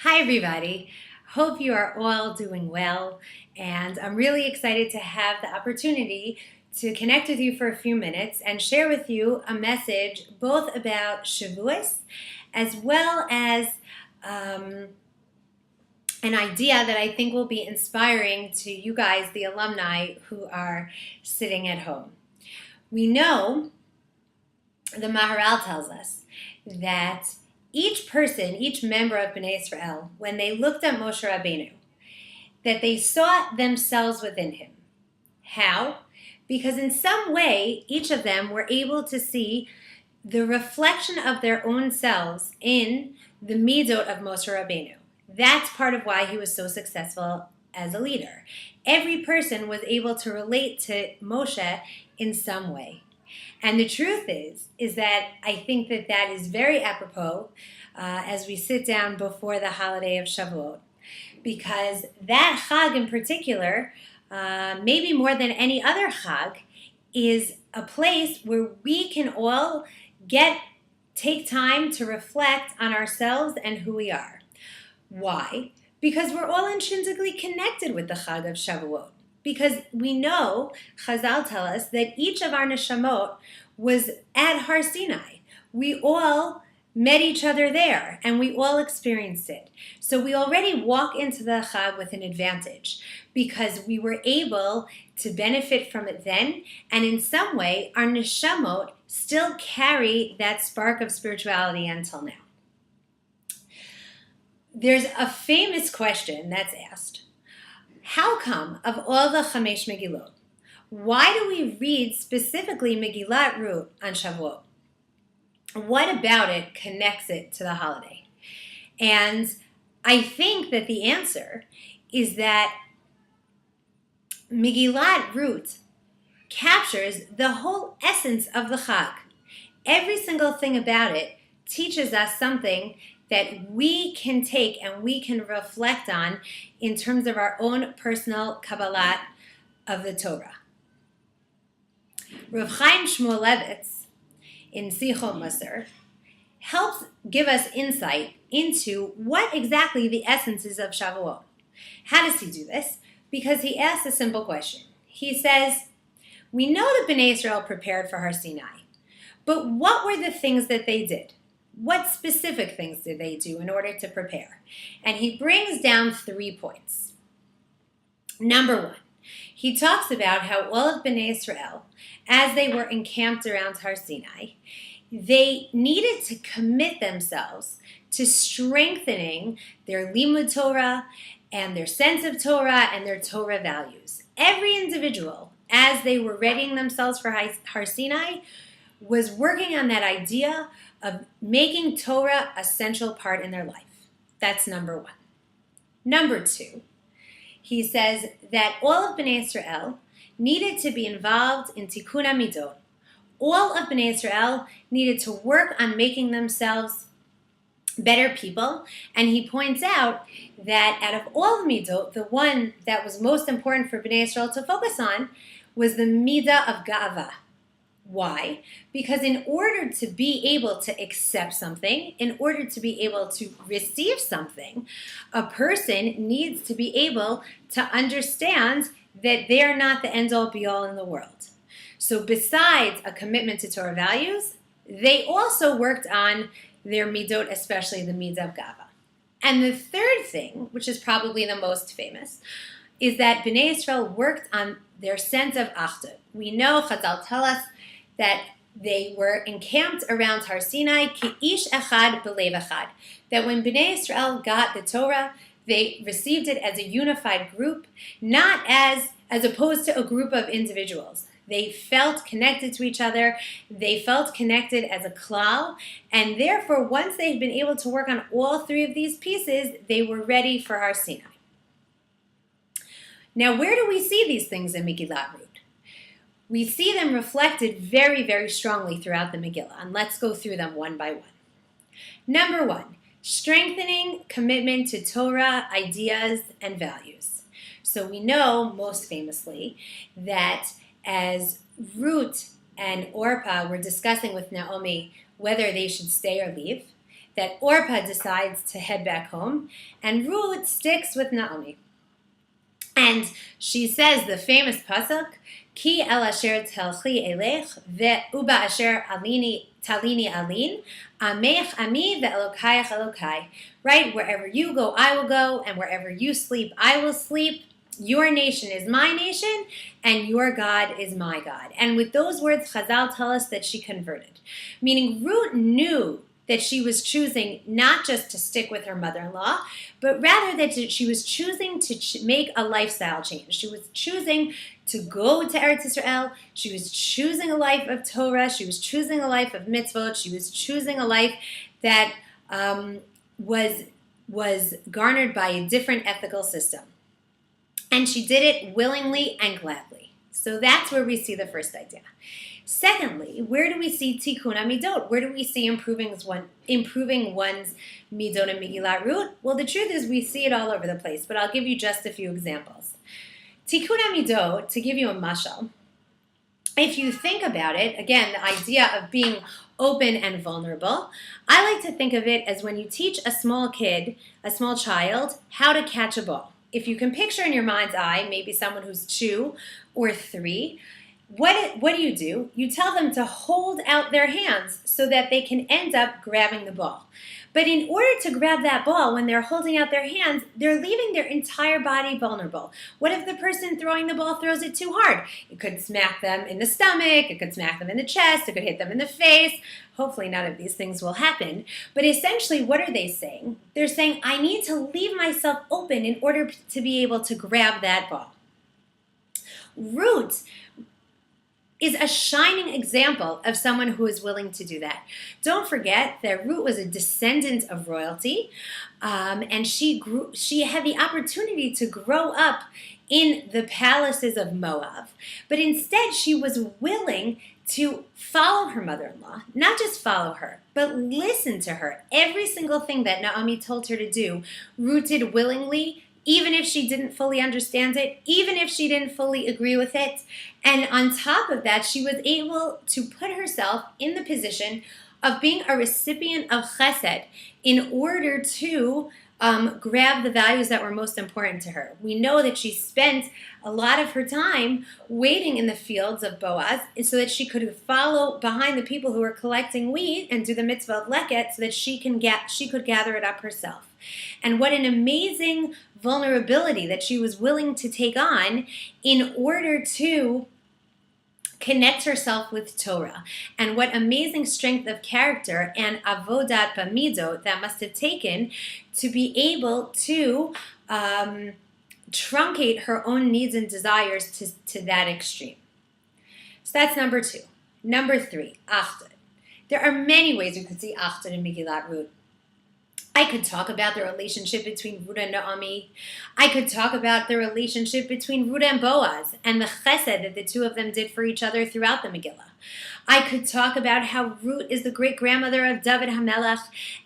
Hi, everybody. Hope you are all doing well. And I'm really excited to have the opportunity to connect with you for a few minutes and share with you a message both about Shavuot as well as an idea that I think will be inspiring to you guys, the alumni who are sitting at home. We know the Maharal tells us that each person, each member of Bnei Israel, when they looked at Moshe Rabbeinu, that they saw themselves within him. How? Because in some way, each of them were able to see the reflection of their own selves in the midot of Moshe Rabbeinu. That's part of why he was so successful as a leader. Every person was able to relate to Moshe in some way. And the truth is that I think that is very apropos as we sit down before the holiday of Shavuot, because that Chag in particular, maybe more than any other Chag, is a place where we can all take time to reflect on ourselves and who we are. Why? Because we're all intrinsically connected with the Chag of Shavuot. Because we know, Chazal tell us, that each of our neshamot was at Har Sinai. We all met each other there, and we all experienced it. So we already walk into the Chag with an advantage, because we were able to benefit from it then, and in some way, our neshamot still carry that spark of spirituality until now. There's a famous question that's asked. How come, of all the Chamesh Megillot, why do we read specifically Megillat Ruth on Shavuot? What about it connects it to the holiday? And I think that the answer is that Megillat Ruth captures the whole essence of the Chag. Every single thing about it teaches us something that we can take and we can reflect on in terms of our own personal Kabbalah of the Torah. Rav Chaim Shmulevitz in Sichot Musar helps give us insight into what exactly the essence is of Shavuot. How does he do this? Because he asks a simple question. He says, we know that Bnei Israel prepared for Har Sinai, but what were the things that they did? What specific things did they do in order to prepare? And he brings down 3 points. Number 1, he talks about how all of Bnei Israel, as they were encamped around Har Sinai, they needed to commit themselves to strengthening their limud Torah and their sense of Torah and their Torah values. Every individual, as they were readying themselves for Har Sinai, was working on that idea of making Torah a central part in their life. That's number 1. Number 2, he says that all of Bnei Israel needed to be involved in Tikkun HaMidot. All of Bnei Israel needed to work on making themselves better people. And he points out that out of all the Midot, the one that was most important for Bnei Israel to focus on was the Midah of Ga'ava. Why? Because in order to be able to accept something, in order to be able to receive something, a person needs to be able to understand that they are not the end-all be-all in the world. So besides a commitment to Torah values, they also worked on their midot, especially the midah of Gava. And the third thing, which is probably the most famous, is that Bnei Israel worked on their sense of achdut. We know, Chazal tell us, that they were encamped around Har Sinai, ki ish echad b'lev echad. That when Bnei Israel got the Torah, they received it as a unified group, not as opposed to a group of individuals. They felt connected to each other. They felt connected as a klal. And therefore, once they had been able to work on all 3 of these pieces, they were ready for Har Sinai. Now, where do we see these things in Megillat Ruth? We see them reflected very, very strongly throughout the Megillah, and let's go through them one by one. Number 1, strengthening commitment to Torah, ideas, and values. So we know, most famously, that as Ruth and Orpah were discussing with Naomi whether they should stay or leave, that Orpah decides to head back home, and Ruth sticks with Naomi. And she says the famous pasuk, Ki el asher telchi elech ve'uba asher talini alin, amech ami ve'elokayach elokai. Right? Wherever you go, I will go, and wherever you sleep, I will sleep. Your nation is my nation, and your God is my God. And with those words, Chazal tell us that she converted. Meaning Ruth knew that she was choosing not just to stick with her mother-in-law, but rather that she was choosing to make a lifestyle change. She was choosing to go to Eretz Yisrael. She was choosing a life of Torah. She was choosing a life of mitzvot. She was choosing a life that was garnered by a different ethical system. And she did it willingly and gladly. So that's where we see the first idea. Secondly, where do we see tikkun midot? Where do we see improving one's midot and Megillat Ruth? Well, the truth is we see it all over the place, but I'll give you just a few examples. Tikkun midot, to give you a mashal, if you think about it, again, the idea of being open and vulnerable, I like to think of it as when you teach a small child, how to catch a ball. If you can picture in your mind's eye, maybe someone who's 2 or 3, what do? You tell them to hold out their hands so that they can end up grabbing the ball. But in order to grab that ball, when they're holding out their hands, they're leaving their entire body vulnerable. What if the person throwing the ball throws it too hard? It could smack them in the stomach, it could smack them in the chest, it could hit them in the face. Hopefully none of these things will happen. But essentially, what are they saying? They're saying, I need to leave myself open in order to be able to grab that ball. Ruth is a shining example of someone who is willing to do that. Don't forget that Ruth was a descendant of royalty, and she had the opportunity to grow up in the palaces of Moab, but instead she was willing to follow her mother-in-law, not just follow her, but listen to her. Every single thing that Naomi told her to do, Ruth did willingly, even if she didn't fully understand it, even if she didn't fully agree with it. And on top of that, she was able to put herself in the position of being a recipient of chesed in order to grab the values that were most important to her. We know that she spent a lot of her time waiting in the fields of Boaz so that she could follow behind the people who were collecting wheat and do the mitzvah of leket so that she could gather it up herself. And what an amazing vulnerability that she was willing to take on in order to connect herself with Torah. And what amazing strength of character and avodat bamidot that must have taken to be able to truncate her own needs and desires to that extreme. So that's number 2. Number 3, achdut. There are many ways we could see achdut in Megillat Ruth. I could talk about the relationship between Ruth and Naomi. I could talk about the relationship between Ruth and Boaz and the chesed that the two of them did for each other throughout the Megillah. I could talk about how Ruth is the great-grandmother of David HaMelech,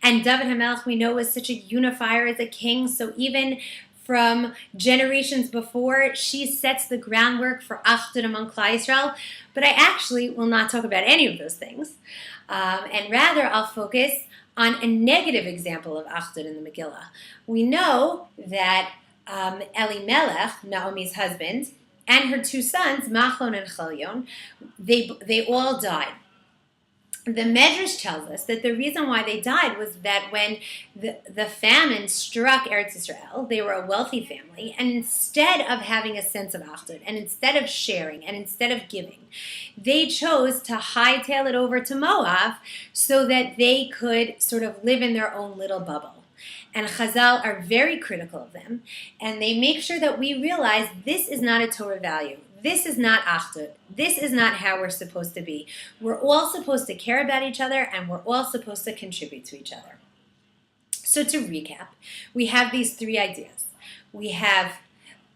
and David HaMelech we know was such a unifier as a king, so even from generations before, she sets the groundwork for achdut among Klal Yisrael. But I actually will not talk about any of those things, and rather I'll focus on a negative example of achdut in the Megillah. We know that Elimelech, Naomi's husband, and her 2 sons, Machlon and Chalion, they all died. The Medrash tells us that the reason why they died was that when the famine struck Eretz Yisrael, they were a wealthy family, and instead of having a sense of achdut, and instead of sharing, and instead of giving, they chose to hightail it over to Moab so that they could sort of live in their own little bubble. And Chazal are very critical of them, and they make sure that we realize this is not a Torah value. This is not achdut. This is not how we're supposed to be. We're all supposed to care about each other, and we're all supposed to contribute to each other. So to recap, we have these 3 ideas. We have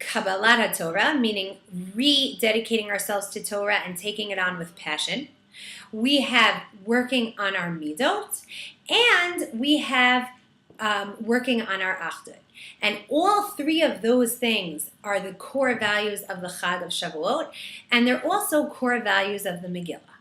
Kabbalat HaTorah, meaning rededicating ourselves to Torah and taking it on with passion. We have working on our midot, and we have working on our achdut. And all 3 of those things are the core values of the Chag of Shavuot, and they're also core values of the Megillah.